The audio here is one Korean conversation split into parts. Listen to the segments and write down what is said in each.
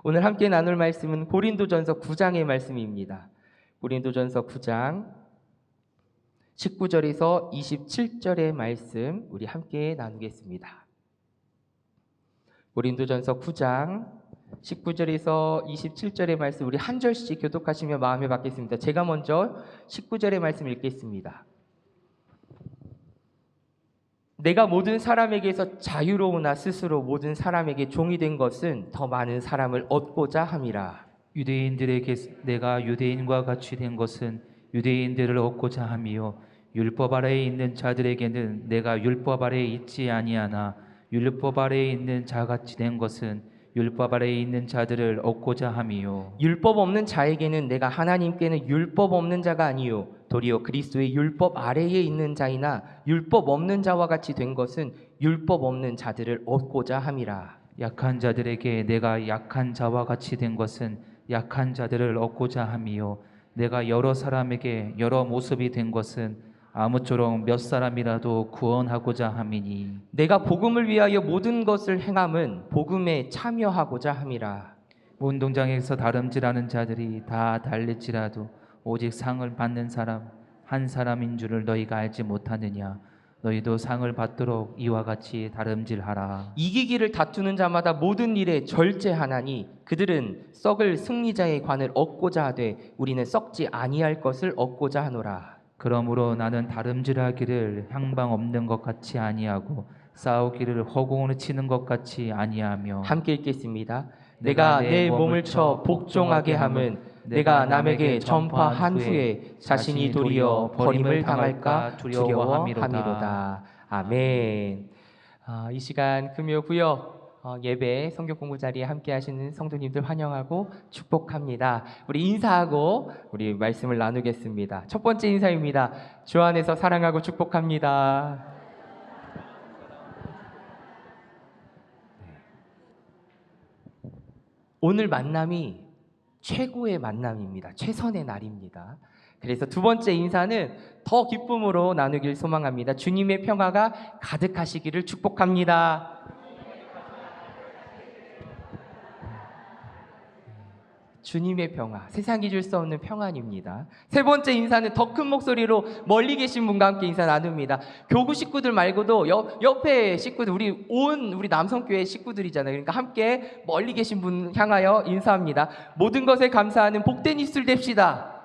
오늘 함께 나눌 말씀은 고린도전서 9장의 말씀입니다. 고린도전서 9장 19절에서 27절의 말씀 우리 함께 나누겠습니다. 고린도전서 9장 19절에서 27절의 말씀 우리 한 절씩 교독하시며 마음에 받겠습니다. 제가 먼저 19절의 말씀 읽겠습니다. 내가 모든 사람에게서 자유로우나 스스로 모든 사람에게 종이 된 것은 더 많은 사람을 얻고자 함이라. 유대인들에게 내가 유대인과 같이 된 것은 유대인들을 얻고자 함이요 율법 아래에 있는 자들에게는 내가 율법 아래에 있지 아니하나 율법 아래에 있는 자같이 된 것은 율법 아래에 있는 자들을 얻고자 함이요 율법 없는 자에게는 내가 하나님께는 율법 없는 자가 아니요 도리어 그리스도의 율법 아래에 있는 자이나 율법 없는 자와 같이 된 것은 율법 없는 자들을 얻고자 함이라. 약한 자들에게 내가 약한 자와 같이 된 것은 약한 자들을 얻고자 함이요 내가 여러 사람에게 여러 모습이 된 것은 아무쪼록 몇 사람이라도 구원하고자 함이니 내가 복음을 위하여 모든 것을 행함은 복음에 참여하고자 함이라. 운동장에서 다름질하는 자들이 다 달릴지라도 오직 상을 받는 사람 한 사람인 줄을 너희가 알지 못하느냐. 너희도 상을 받도록 이와 같이 다름질하라. 이기기를 다투는 자마다 모든 일에 절제하나니 그들은 썩을 승리자의 관을 얻고자 하되 우리는 썩지 아니할 것을 얻고자 하노라. 그러므로 나는 다름질하기를 향방 없는 것 같이 아니하고 싸우기를 허공으로 치는 것 같이 아니하며 함께 읽겠습니다. 내가 내 몸을 쳐 복종하게 함은 내가 남에게 전파한 후에 자신이 도리어 버림을 당할까 두려워함이로다. 아멘. 이 시간 금요 구역 예배 성경 공부 자리에 함께 하시는 성도님들 환영하고 축복합니다. 우리 인사하고 우리 말씀을 나누겠습니다. 첫 번째 인사입니다. 주 안에서 사랑하고 축복합니다. 오늘 만남이 최고의 만남입니다. 최선의 날입니다. 그래서 두 번째 인사는 더 기쁨으로 나누길 소망합니다. 주님의 평화가 가득하시기를 축복합니다. 주님의 평화, 세상이 줄 수 없는 평안입니다. 세 번째 인사는 더 큰 목소리로 멀리 계신 분과 함께 인사 나눕니다. 교구 식구들 말고도 옆에 식구들, 우리 남성교회 식구들이잖아요. 그러니까 함께 멀리 계신 분 향하여 인사합니다. 모든 것에 감사하는 복된 입술 됩시다.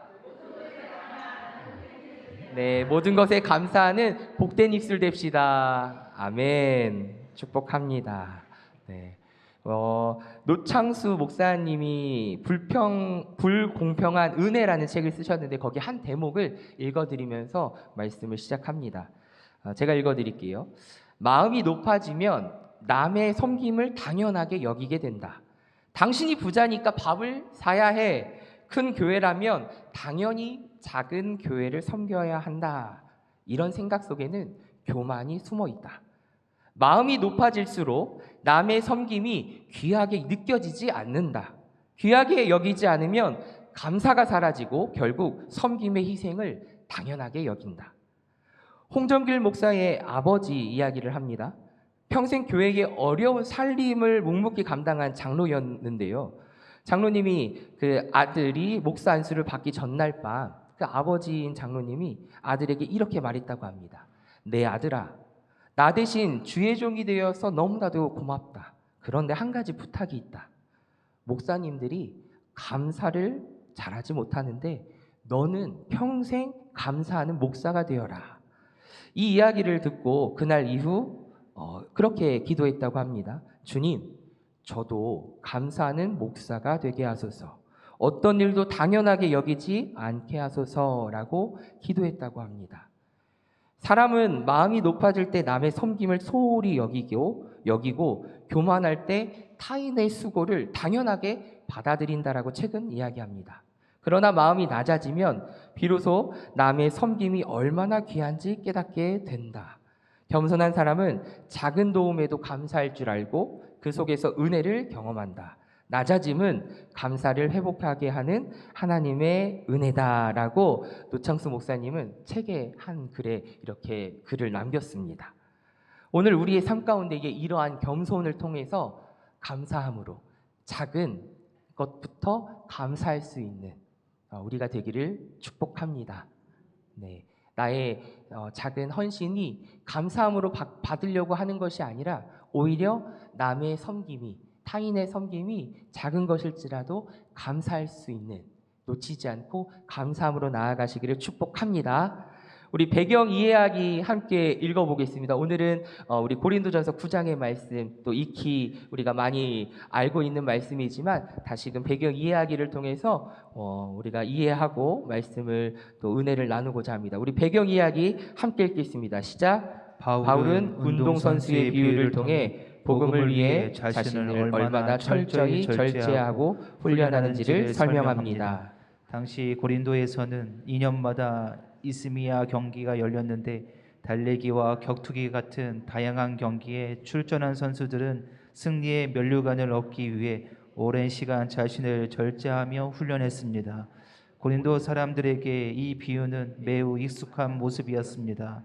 네, 모든 것에 감사하는 복된 입술 됩시다. 아멘. 축복합니다. 네. 노창수 목사님이 불공평한 은혜라는 책을 쓰셨는데 거기 한 대목을 읽어드리면서 말씀을 시작합니다. 제가 읽어드릴게요. 마음이 높아지면 남의 섬김을 당연하게 여기게 된다. 당신이 부자니까 밥을 사야 해. 큰 교회라면 당연히 작은 교회를 섬겨야 한다. 이런 생각 속에는 교만이 숨어 있다. 마음이 높아질수록 남의 섬김이 귀하게 느껴지지 않는다. 귀하게 여기지 않으면 감사가 사라지고 결국 섬김의 희생을 당연하게 여긴다. 홍정길 목사의 아버지 이야기를 합니다. 평생 교회의 어려운 살림을 묵묵히 감당한 장로였는데요. 장로님이 그 아들이 목사 안수를 받기 전날 밤 그 아버지인 장로님이 아들에게 이렇게 말했다고 합니다. 내 아들아, 나 대신 주의 종이 되어서 너무나도 고맙다. 그런데 한 가지 부탁이 있다. 목사님들이 감사를 잘하지 못하는데 너는 평생 감사하는 목사가 되어라. 이 이야기를 듣고 그날 이후 그렇게 기도했다고 합니다. 주님, 저도 감사하는 목사가 되게 하소서. 어떤 일도 당연하게 여기지 않게 하소서라고 기도했다고 합니다. 사람은 마음이 높아질 때 남의 섬김을 소홀히 여기고 교만할 때 타인의 수고를 당연하게 받아들인다라고 책은 이야기합니다. 그러나 마음이 낮아지면 비로소 남의 섬김이 얼마나 귀한지 깨닫게 된다. 겸손한 사람은 작은 도움에도 감사할 줄 알고 그 속에서 은혜를 경험한다. 낮아짐은 감사를 회복하게 하는 하나님의 은혜다라고 노창수 목사님은 책의 한 글에 이렇게 글을 남겼습니다. 오늘 우리의 삶 가운데 이러한 겸손을 통해서 감사함으로 작은 것부터 감사할 수 있는 우리가 되기를 축복합니다. 네, 나의 작은 헌신이 감사함으로 받으려고 하는 것이 아니라 오히려 남의 섬김이, 타인의 섬김이 작은 것일지라도 감사할 수 있는, 놓치지 않고 감사함으로 나아가시기를 축복합니다. 우리 배경 이해하기 함께 읽어보겠습니다. 오늘은 우리 고린도전서 9장의 말씀, 또 익히 우리가 많이 알고 있는 말씀이지만 다시금 배경 이해하기를 통해서 우리가 이해하고 말씀을 또 은혜를 나누고자 합니다. 우리 배경 이해하기 함께 읽겠습니다. 시작. 바울은 운동선수의 비유를 통해 복음을 위해 자신을 얼마나 철저히 절제하고 훈련하는지를 설명합니다. 당시 고린도에서는 2년마다 이스미야 경기가 열렸는데 달리기와 격투기 같은 다양한 경기에 출전한 선수들은 승리의 면류관을 얻기 위해 오랜 시간 자신을 절제하며 훈련했습니다. 고린도 사람들에게 이 비유는 매우 익숙한 모습이었습니다.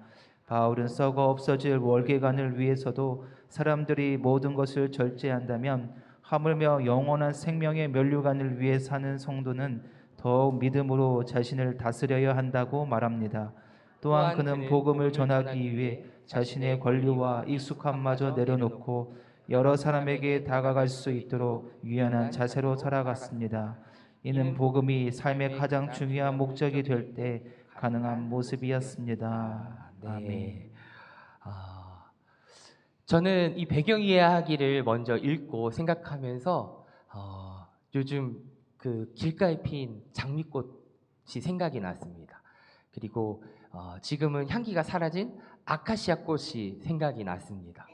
바울은 썩어 없어질 월계관을 위해서도 사람들이 모든 것을 절제한다면 하물며 영원한 생명의 면류관을 위해 사는 성도는 더욱 믿음으로 자신을 다스려야 한다고 말합니다. 또한 그는 복음을 전하기 위해 자신의 권리와 익숙함마저 내려놓고 여러 사람에게 다가갈 수 있도록 유연한 자세로 살아갔습니다. 이는 복음이 삶의 가장 중요한 목적이 될 때 가능한 모습이었습니다. 아멘. 저는 이 배경 이해하기를 먼저 읽고 생각하면서 요즘 그 길가에 핀 장미꽃이 생각이 났습니다. 그리고 지금은 향기가 사라진 아카시아 꽃이 생각이 났습니다.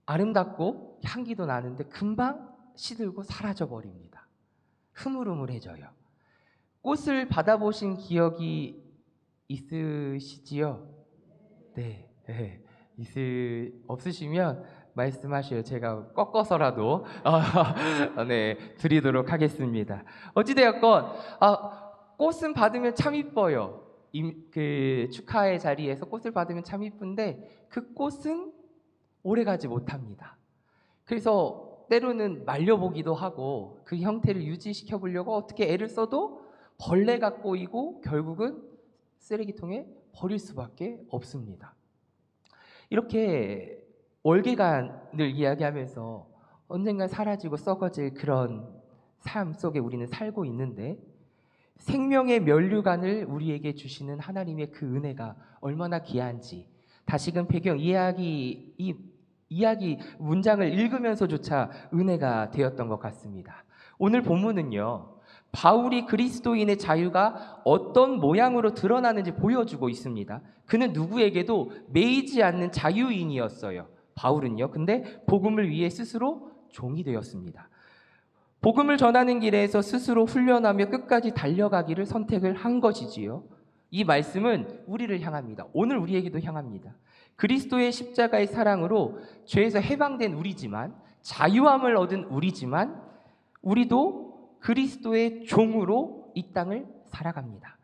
아름답고 향기도 나는데 금방 시들고 사라져 버립니다. 흐물흐물해져요. 꽃을 받아보신 기억이 있으시지요? 네. 없으시면 말씀하셔요. 제가 꺾어서라도 네, 드리도록 하겠습니다. 어찌되었건 꽃은 받으면 참 이뻐요. 그 축하의 자리에서 꽃을 받으면 참 이쁜데 그 꽃은 오래가지 못합니다. 그래서 때로는 말려보기도 하고 그 형태를 유지시켜 보려고 어떻게 애를 써도 벌레가 꼬이고 결국은 쓰레기통에 버릴 수밖에 없습니다. 이렇게 월계관을 이야기하면서 언젠가 사라지고 썩어질 그런 삶 속에 우리는 살고 있는데 생명의 면류관을 우리에게 주시는 하나님의 그 은혜가 얼마나 귀한지 다시금 배경 이야기 문장을 읽으면서조차 은혜가 되었던 것 같습니다. 오늘 본문은요, 바울이 그리스도인의 자유가 어떤 모양으로 드러나는지 보여주고 있습니다. 그는 누구에게도 매이지 않는 자유인이었어요. 바울은요. 근데 복음을 위해 스스로 종이 되었습니다. 복음을 전하는 길에서 스스로 훈련하며 끝까지 달려가기를 선택을 한 것이지요. 이 말씀은 우리를 향합니다. 오늘 우리에게도 향합니다. 그리스도의 십자가의 사랑으로 죄에서 해방된 우리지만, 자유함을 얻은 우리지만 우리도 그리스도의 종으로 이 땅을 살아갑니다.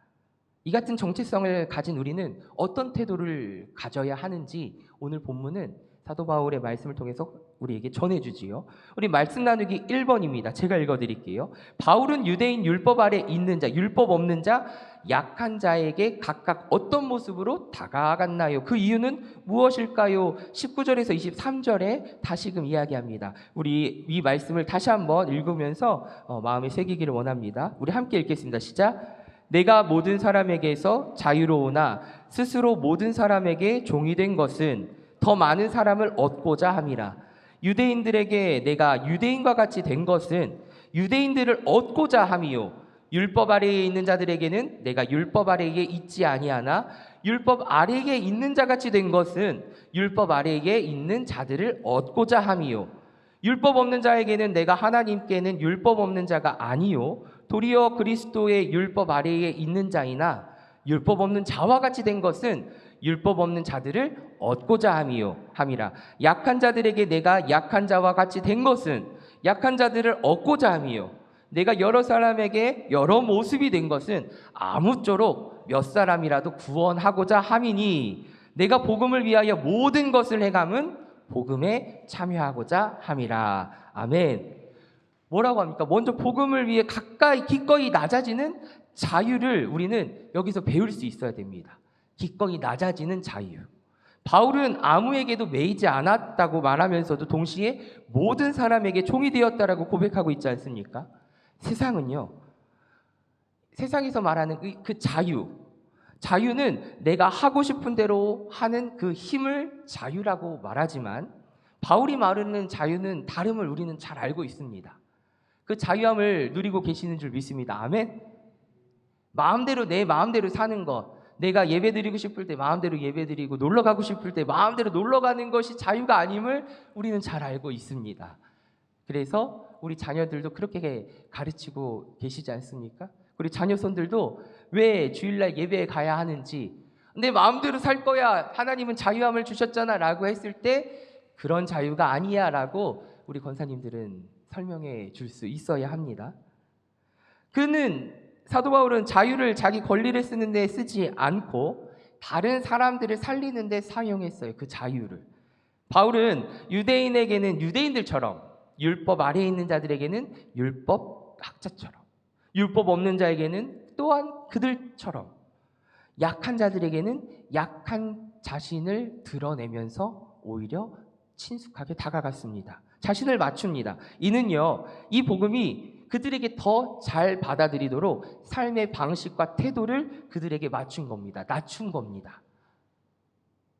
이 같은 정체성을 가진 우리는 어떤 태도를 가져야 하는지 오늘 본문은 사도 바울의 말씀을 통해서 우리에게 전해주지요. 우리 말씀 나누기 1번입니다. 제가 읽어드릴게요. 바울은 유대인 율법 아래 있는 자, 율법 없는 자, 약한 자에게 각각 어떤 모습으로 다가갔나요? 그 이유는 무엇일까요? 19절에서 23절에 다시금 이야기합니다. 우리 이 말씀을 다시 한번 읽으면서 마음에 새기기를 원합니다. 우리 함께 읽겠습니다. 시작. 내가 모든 사람에게서 자유로우나 스스로 모든 사람에게 종이 된 것은 더 많은 사람을 얻고자 함이라. 유대인들에게 내가 유대인과 같이 된 것은 유대인들을 얻고자 함이요, 율법 아래에 있는 자들에게는 내가 율법 아래에 있지 아니하나 율법 아래에 있는 자같이 된 것은 율법 아래에 있는 자들을 얻고자 함이요, 율법 없는 자에게는 내가 하나님께는 율법 없는 자가 아니요 도리어 그리스도의 율법 아래에 있는 자이나 율법 없는 자와 같이 된 것은 율법 없는 자들을 얻고자 함이라. 약한 자들에게 내가 약한 자와 같이 된 것은 약한 자들을 얻고자 함이요, 내가 여러 사람에게 여러 모습이 된 것은 아무쪼록 몇 사람이라도 구원하고자 함이니 내가 복음을 위하여 모든 것을 행함은 복음에 참여하고자 함이라. 아멘. 뭐라고 합니까? 먼저 복음을 위해 가까이 기꺼이 낮아지는 자유를 우리는 여기서 배울 수 있어야 됩니다. 기꺼이 낮아지는 자유. 바울은 아무에게도 매이지 않았다고 말하면서도 동시에 모든 사람에게 종이 되었다라고 고백하고 있지 않습니까? 세상은요, 세상에서 말하는 그 자유는 내가 하고 싶은 대로 하는 그 힘을 자유라고 말하지만 바울이 말하는 자유는 다름을 우리는 잘 알고 있습니다. 그 자유함을 누리고 계시는 줄 믿습니다. 아멘. 내 마음대로 사는 것, 내가 예배드리고 싶을 때 마음대로 예배드리고 놀러 가고 싶을 때 마음대로 놀러 가는 것이 자유가 아님을 우리는 잘 알고 있습니다. 그래서 우리 자녀들도 그렇게 가르치고 계시지 않습니까? 우리 자녀손들도 왜 주일날 예배에 가야 하는지, 내 마음대로 살 거야, 하나님은 자유함을 주셨잖아 라고 했을 때 그런 자유가 아니야 라고 우리 권사님들은 설명해 줄 수 있어야 합니다. 사도 바울은 자유를 자기 권리를 쓰는 데 쓰지 않고 다른 사람들을 살리는 데 사용했어요. 그 자유를. 바울은 유대인에게는 유대인들처럼, 율법 아래에 있는 자들에게는 율법 학자처럼, 율법 없는 자에게는 또한 그들처럼, 약한 자들에게는 약한 자신을 드러내면서 오히려 친숙하게 다가갔습니다. 자신을 맞춥니다. 이는요, 이 복음이 그들에게 더 잘 받아들이도록 삶의 방식과 태도를 그들에게 맞춘 겁니다. 낮춘 겁니다.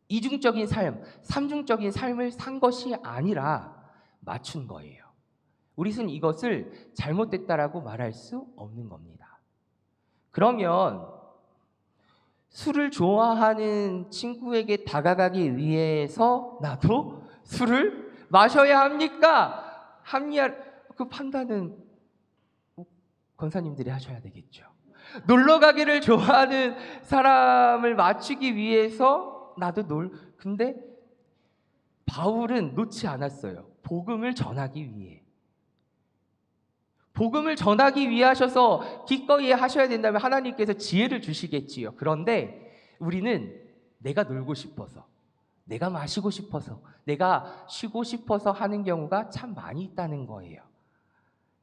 이중적인 삶, 삼중적인 삶을 산 것이 아니라 맞춘 거예요. 우리는 이것을 잘못됐다라고 말할 수 없는 겁니다. 그러면 술을 좋아하는 친구에게 다가가기 위해서 나도 술을 마셔야 합니까? 그 판단은 권사님들이 하셔야 되겠죠. 놀러 가기를 좋아하는 사람을 맞추기 위해서 근데 바울은 놓지 않았어요. 복음을 전하기 위해. 복음을 전하기 위해 하셔서 기꺼이 하셔야 된다면 하나님께서 지혜를 주시겠지요. 그런데 우리는 내가 놀고 싶어서, 내가 마시고 싶어서, 내가 쉬고 싶어서 하는 경우가 참 많이 있다는 거예요.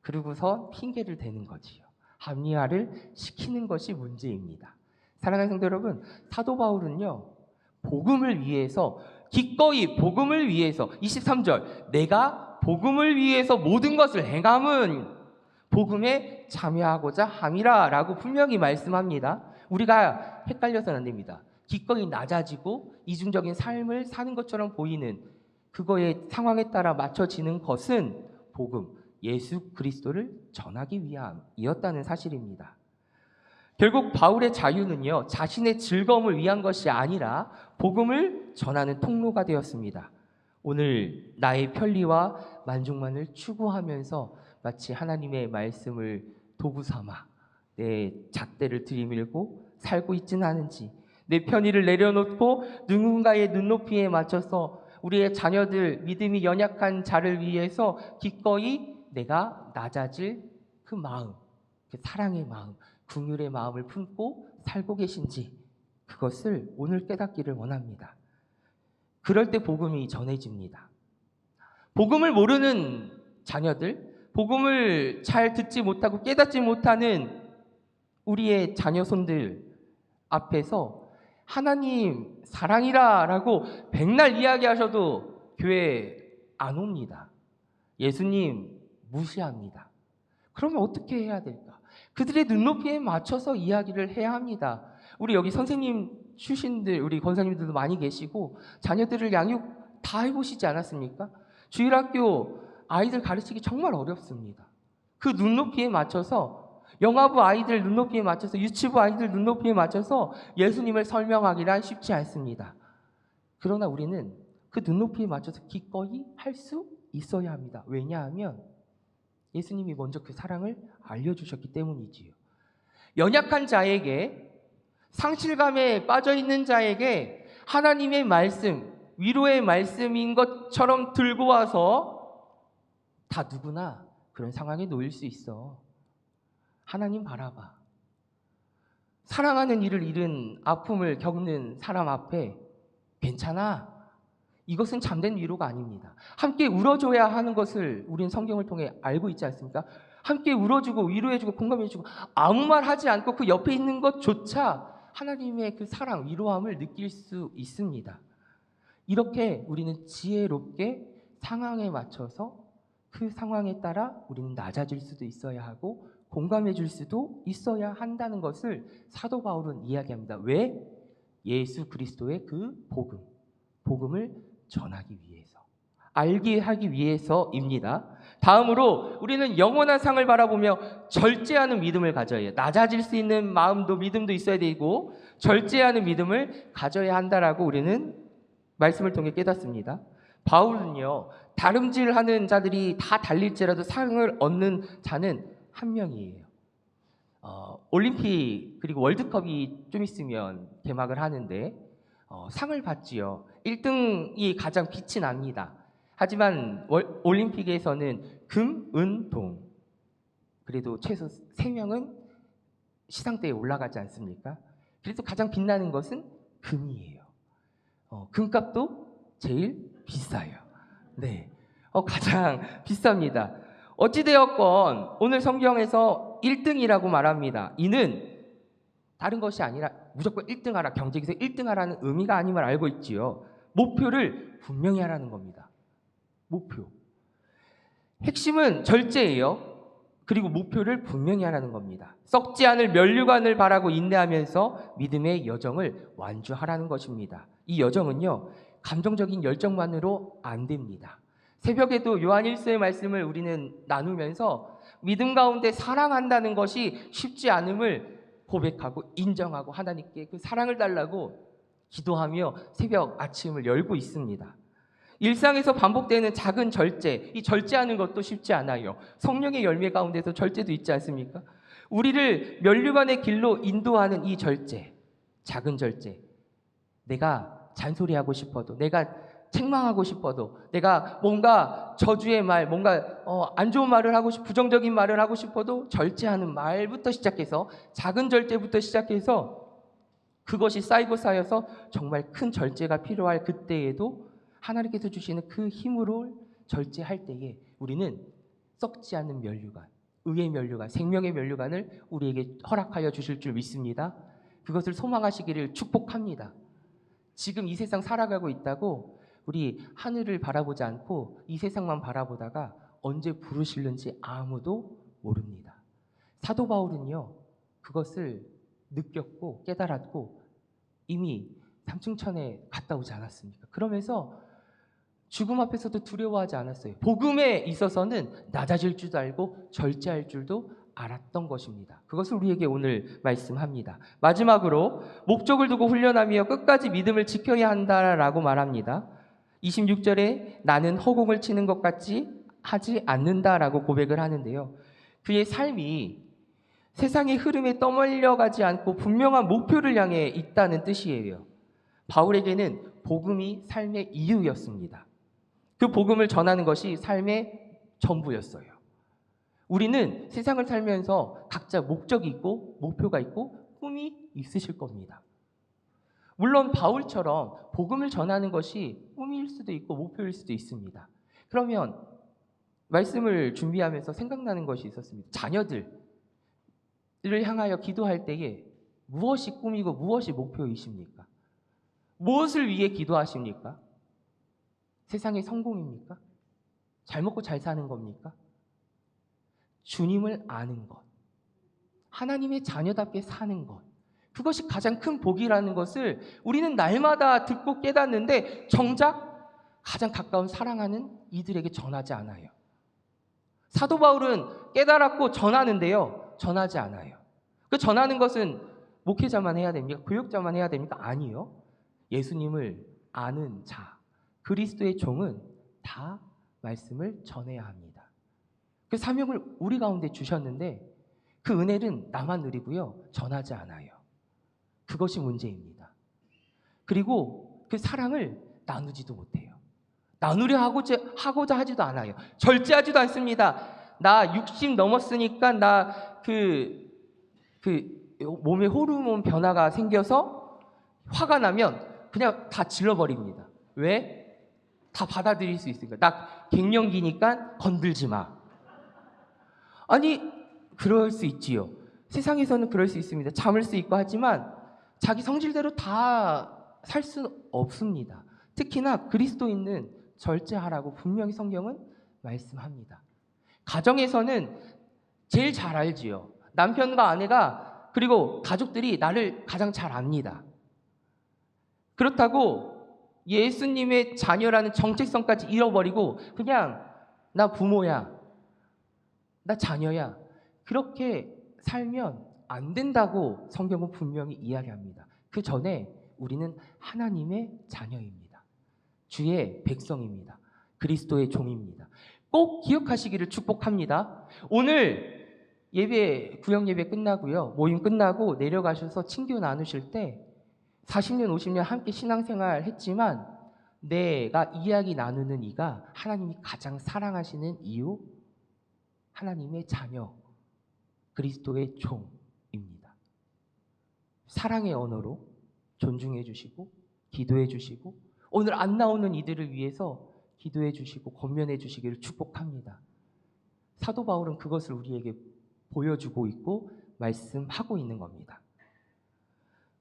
그러고서 핑계를 대는 거지요. 합리화를 시키는 것이 문제입니다. 사랑하는 성도 여러분, 사도 바울은요, 복음을 위해서, 기꺼이 복음을 위해서, 23절, 내가 복음을 위해서 모든 것을 행함은 복음에 참여하고자 함이라 라고 분명히 말씀합니다. 우리가 헷갈려서는 안 됩니다. 기꺼이 낮아지고 이중적인 삶을 사는 것처럼 보이는 그거의 상황에 따라 맞춰지는 것은 복음, 예수 그리스도를 전하기 위함이었다는 사실입니다. 결국 바울의 자유는요, 자신의 즐거움을 위한 것이 아니라 복음을 전하는 통로가 되었습니다. 오늘 나의 편리와 만족만을 추구하면서 마치 하나님의 말씀을 도구 삼아 내 잣대를 들이밀고 살고 있지는 않은지, 내 편의를 내려놓고 누군가의 눈높이에 맞춰서 우리의 자녀들, 믿음이 연약한 자를 위해서 기꺼이 내가 낮아질 그 마음, 그 사랑의 마음, 긍휼의 마음을 품고 살고 계신지, 그것을 오늘 깨닫기를 원합니다. 그럴 때 복음이 전해집니다. 복음을 모르는 자녀들, 복음을 잘 듣지 못하고 깨닫지 못하는 우리의 자녀손들 앞에서 하나님 사랑이라 라고 백날 이야기하셔도 교회 안 옵니다. 예수님 무시합니다. 그러면 어떻게 해야 될까? 그들의 눈높이에 맞춰서 이야기를 해야 합니다. 우리 여기 선생님 출신들, 우리 권사님들도 많이 계시고 자녀들을 양육 다 해보시지 않았습니까? 주일학교 아이들 가르치기 정말 어렵습니다. 그 눈높이에 맞춰서, 영아부 아이들 눈높이에 맞춰서, 유치부 아이들 눈높이에 맞춰서 예수님을 설명하기란 쉽지 않습니다. 그러나 우리는 그 눈높이에 맞춰서 기꺼이 할 수 있어야 합니다. 왜냐하면 예수님이 먼저 그 사랑을 알려주셨기 때문이지요. 연약한 자에게, 상실감에 빠져있는 자에게 하나님의 말씀, 위로의 말씀인 것처럼 들고 와서 다 누구나 그런 상황에 놓일 수 있어. 하나님 바라봐. 사랑하는 이를 잃은 아픔을 겪는 사람 앞에 괜찮아. 이것은 참된 위로가 아닙니다. 함께 울어줘야 하는 것을 우리는 성경을 통해 알고 있지 않습니까? 함께 울어주고 위로해주고 공감해주고 아무 말 하지 않고 그 옆에 있는 것조차 하나님의 그 사랑, 위로함을 느낄 수 있습니다. 이렇게 우리는 지혜롭게 상황에 맞춰서 그 상황에 따라 우리는 낮아질 수도 있어야 하고 공감해 줄 수도 있어야 한다는 것을 사도 바울은 이야기합니다. 왜? 예수 그리스도의 그 복음을 전하기 위해서, 알게 하기 위해서입니다. 다음으로 우리는 영원한 상을 바라보며 절제하는 믿음을 가져야 해요. 낮아질 수 있는 마음도 믿음도 있어야 되고 절제하는 믿음을 가져야 한다라고 우리는 말씀을 통해 깨닫습니다. 바울은요, 다름질하는 자들이 다 달릴지라도 상을 얻는 자는 한 명이에요. 올림픽 그리고 월드컵이 좀 있으면 개막을 하는데 상을 받지요. 1등이 가장 빛이 납니다. 하지만 올림픽에서는 금, 은, 동, 그래도 최소 3명은 시상대에 올라가지 않습니까? 그래서 가장 빛나는 것은 금이에요. 금값도 제일 비싸요. 네, 가장 비쌉니다. 어찌되었건 오늘 성경에서 1등이라고 말합니다. 이는 다른 것이 아니라 무조건 1등하라, 경쟁에서 1등하라는 의미가 아님을 알고 있지요. 목표를 분명히 하라는 겁니다. 목표. 핵심은 절제예요. 그리고 목표를 분명히 하라는 겁니다. 썩지 않을 면류관을 바라고 인내하면서 믿음의 여정을 완주하라는 것입니다. 이 여정은요, 감정적인 열정만으로 안 됩니다. 새벽에도 요한 1서의 말씀을 우리는 나누면서 믿음 가운데 사랑한다는 것이 쉽지 않음을 고백하고 인정하고 하나님께 그 사랑을 달라고 기도하며 새벽 아침을 열고 있습니다. 일상에서 반복되는 작은 절제, 이 절제하는 것도 쉽지 않아요. 성령의 열매 가운데서 절제도 있지 않습니까? 우리를 면류관의 길로 인도하는 이 절제, 작은 절제. 내가 잔소리하고 싶어도, 내가 책망하고 싶어도, 내가 뭔가 저주의 말, 뭔가 안 좋은 말을 하고 부정적인 말을 하고 싶어도 절제하는 말부터 시작해서 작은 절제부터 시작해서 그것이 쌓여서 정말 큰 절제가 필요할 그때에도 하나님께서 주시는 그 힘으로 절제할 때에 우리는 썩지 않는 면류관, 의의 면류관, 생명의 면류관을 우리에게 허락하여 주실 줄 믿습니다. 그것을 소망하시기를 축복합니다. 지금 이 세상 살아가고 있다고 우리 하늘을 바라보지 않고 이 세상만 바라보다가 언제 부르실는지 아무도 모릅니다. 사도 바울은요, 그것을 느꼈고 깨달았고 이미 삼층천에 갔다 오지 않았습니까? 그러면서 죽음 앞에서도 두려워하지 않았어요. 복음에 있어서는 낮아질 줄도 알고 절제할 줄도 알았던 것입니다. 그것을 우리에게 오늘 말씀합니다. 마지막으로 목적을 두고 훈련하며 끝까지 믿음을 지켜야 한다라고 말합니다. 26절에 나는 허공을 치는 것 같이 하지 않는다라고 고백을 하는데요. 그의 삶이 세상의 흐름에 떠밀려가지 않고 분명한 목표를 향해 있다는 뜻이에요. 바울에게는 복음이 삶의 이유였습니다. 그 복음을 전하는 것이 삶의 전부였어요. 우리는 세상을 살면서 각자 목적이 있고 목표가 있고 꿈이 있으실 겁니다. 물론 바울처럼 복음을 전하는 것이 꿈일 수도 있고 목표일 수도 있습니다. 그러면 말씀을 준비하면서 생각나는 것이 있었습니다. 자녀들을 향하여 기도할 때에 무엇이 꿈이고 무엇이 목표이십니까? 무엇을 위해 기도하십니까? 세상의 성공입니까? 잘 먹고 잘 사는 겁니까? 주님을 아는 것, 하나님의 자녀답게 사는 것, 그것이 가장 큰 복이라는 것을 우리는 날마다 듣고 깨닫는데 정작 가장 가까운 사랑하는 이들에게 전하지 않아요. 사도 바울은 깨달았고 전하는데요, 전하지 않아요. 그 전하는 것은 목회자만 해야 됩니까? 교역자만 해야 됩니까? 아니요. 예수님을 아는 자, 그리스도의 종은 다 말씀을 전해야 합니다. 그 사명을 우리 가운데 주셨는데 그 은혜는 나만 누리고요, 전하지 않아요. 그것이 문제입니다. 그리고 그 사랑을 나누지도 못해요. 나누려 하고자 하지도 않아요. 절제하지도 않습니다. 나 60 넘었으니까 나 몸에 호르몬 변화가 생겨서 화가 나면 그냥 다 질러버립니다. 왜? 다 받아들일 수 있으니까. 나 갱년기니까 건들지 마. 아니, 그럴 수 있지요. 세상에서는 그럴 수 있습니다. 참을 수 있고 하지만 자기 성질대로 다 살 수는 없습니다. 특히나 그리스도인은 절제하라고 분명히 성경은 말씀합니다. 가정에서는 제일 잘 알지요. 남편과 아내가 그리고 가족들이 나를 가장 잘 압니다. 그렇다고 예수님의 자녀라는 정체성까지 잃어버리고 그냥 나 부모야, 나 자녀야, 그렇게 살면 안 된다고 성경은 분명히 이야기합니다. 그 전에 우리는 하나님의 자녀입니다. 주의 백성입니다. 그리스도의 종입니다. 꼭 기억하시기를 축복합니다. 오늘 예배, 구역 예배 끝나고요, 모임 끝나고 내려가셔서 친교 나누실 때 40년, 50년 함께 신앙생활 했지만 내가 이야기 나누는 이가 하나님이 가장 사랑하시는 이유, 하나님의 자녀, 그리스도의 종입니다. 사랑의 언어로 존중해 주시고 기도해 주시고 오늘 안 나오는 이들을 위해서 기도해 주시고 권면해 주시기를 축복합니다. 사도 바울은 그것을 우리에게 보여주고 있고 말씀하고 있는 겁니다.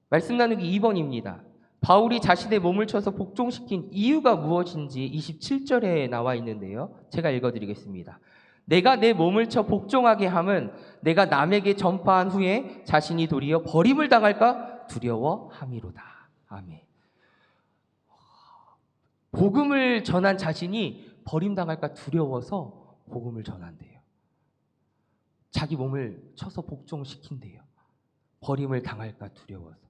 말씀 나누기 2번입니다. 바울이 자신의 몸을 쳐서 복종시킨 이유가 무엇인지 27절에 나와 있는데요. 제가 읽어드리겠습니다. 내가 내 몸을 쳐 복종하게 함은 내가 남에게 전파한 후에 자신이 도리어 버림을 당할까 두려워함이로다. 아멘. 복음을 전한 자신이 버림당할까 두려워서 복음을 전한대요. 자기 몸을 쳐서 복종시킨대요. 버림을 당할까 두려워서.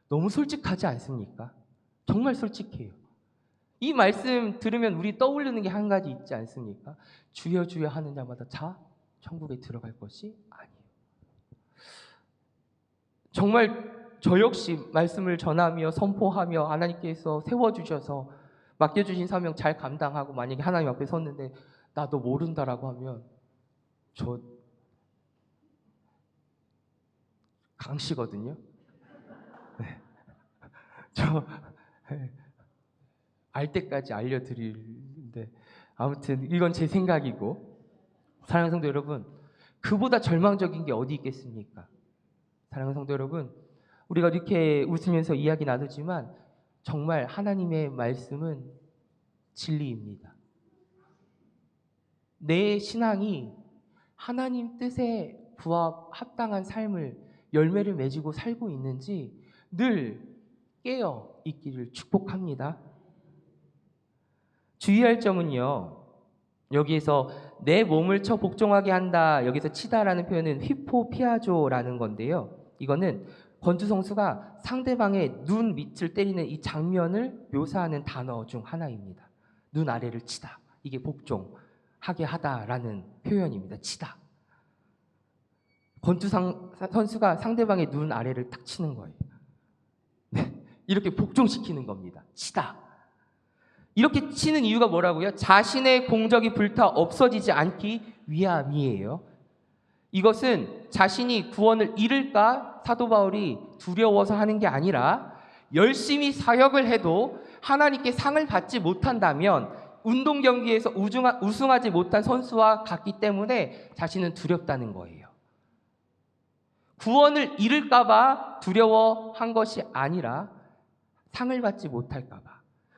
너무 솔직하지 않습니까? 정말 솔직해요. 이 말씀 들으면 우리 떠오르는 게 한 가지 있지 않습니까? 주여 주여 하는 자마다 자 천국에 들어갈 것이 아니에요. 정말 저 역시 말씀을 전하며 선포하며 하나님께서 세워주셔서 맡겨주신 사명 잘 감당하고 만약에 하나님 앞에 섰는데 나도 모른다라고 하면 저 강씨거든요. 네. 저 알 때까지 알려드리는데 아무튼 이건 제 생각이고, 사랑하는 성도 여러분, 그보다 절망적인 게 어디 있겠습니까? 사랑하는 성도 여러분, 우리가 이렇게 웃으면서 이야기 나누지만 정말 하나님의 말씀은 진리입니다. 내 신앙이 하나님 뜻에 합당한 삶을 열매를 맺고 살고 있는지 늘 깨어 있기를 축복합니다. 주의할 점은요, 여기에서 내 몸을 쳐 복종하게 한다, 여기서 치다라는 표현은 휘포피아조라는 건데요, 이거는 권투 선수가 상대방의 눈 밑을 때리는 이 장면을 묘사하는 단어 중 하나입니다. 눈 아래를 치다, 이게 복종하게 하다라는 표현입니다. 치다. 권투 선수가 상대방의 눈 아래를 딱 치는 거예요. 이렇게 복종시키는 겁니다. 치다. 이렇게 치는 이유가 뭐라고요? 자신의 공적이 불타 없어지지 않기 위함이에요. 이것은 자신이 구원을 잃을까 사도 바울이 두려워서 하는 게 아니라 열심히 사역을 해도 하나님께 상을 받지 못한다면 운동 경기에서 우승하지 못한 선수와 같기 때문에 자신은 두렵다는 거예요. 구원을 잃을까 봐 두려워한 것이 아니라 상을 받지 못할까 봐.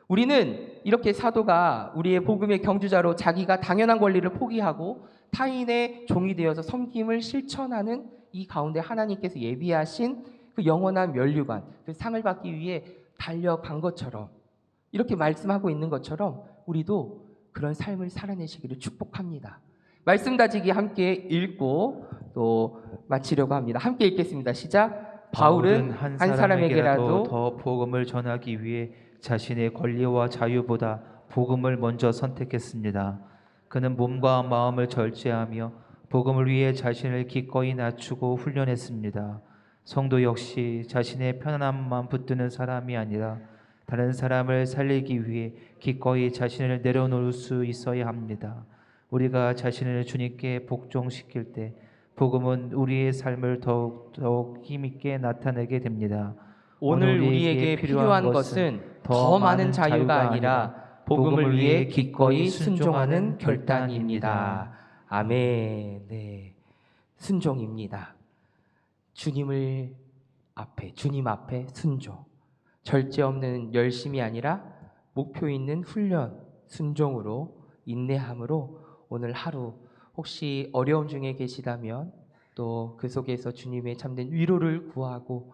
우리는 이렇게 사도가 우리의 복음의 경주자로 자기가 당연한 권리를 포기하고 타인의 종이 되어서 섬김을 실천하는 이 가운데 하나님께서 예비하신 그 영원한 면류관, 그 상을 받기 위해 달려간 것처럼, 이렇게 말씀하고 있는 것처럼 우리도 그런 삶을 살아내시기를 축복합니다. 말씀 다지기 함께 읽고 또 마치려고 합니다. 함께 읽겠습니다. 시작. 바울은 한 사람에게라도 더 복음을 전하기 위해 자신의 권리와 자유보다 복음을 먼저 선택했습니다. 그는 몸과 마음을 절제하며 복음을 위해 자신을 기꺼이 낮추고 훈련했습니다. 성도 역시 자신의 편안함만 붙드는 사람이 아니라 다른 사람을 살리기 위해 기꺼이 자신을 내려놓을 수 있어야 합니다. 우리가 자신을 주님께 복종시킬 때 복음은 우리의 삶을 더욱 힘있게 나타내게 됩니다. 오늘 우리에게 필요한 것은 더 많은 자유가 아니라 복음을 위해 기꺼이 순종하는 결단입니다. 아멘. 네, 순종입니다. 주님 앞에 순종. 절제 없는 열심이 아니라 목표 있는 훈련, 순종으로, 인내함으로 오늘 하루 혹시 어려움 중에 계시다면 또 그 속에서 주님의 참된 위로를 구하고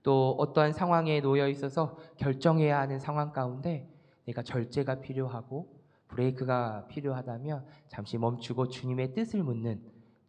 또 어떠한 상황에 놓여 있어서 결정해야 하는 상황 가운데 내가 절제가 필요하고 브레이크가 필요하다면 잠시 멈추고 주님의 뜻을 묻는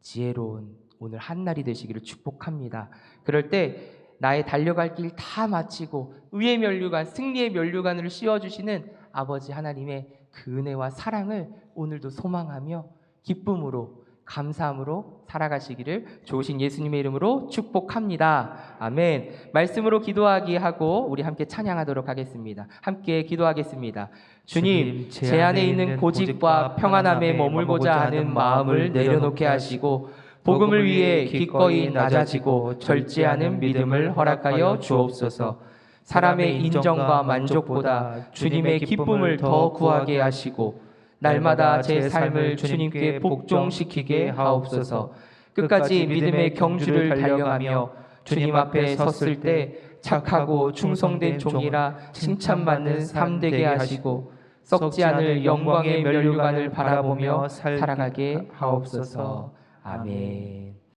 지혜로운 오늘 한날이 되시기를 축복합니다. 그럴 때 나의 달려갈 길 다 마치고 의의 면류관, 승리의 면류관을 씌워주시는 아버지 하나님의 그 은혜와 사랑을 오늘도 소망하며 기쁨으로 감사함으로 살아가시기를 좋으신 예수님의 이름으로 축복합니다. 아멘. 말씀으로 기도하기 하고 우리 함께 찬양하도록 하겠습니다. 함께 기도하겠습니다. 주님, 제 안에 있는 고집과 평안함에 머물고자 하는 마음을 내려놓게 하시고 복음을 위해 기꺼이 낮아지고 절제하는 믿음을 허락하여 주옵소서. 사람의 인정과 만족보다 주님의 기쁨을 더 구하게 하시고 날마다 제 삶을 주님께 복종시키게 하옵소서. 끝까지 믿음의 경주를 달려가며 주님 앞에 섰을 때 착하고 충성된 종이라 칭찬받는 삶 되게 하시고 썩지 않을 영광의 면류관을 바라보며 살아가게 하옵소서. 아멘.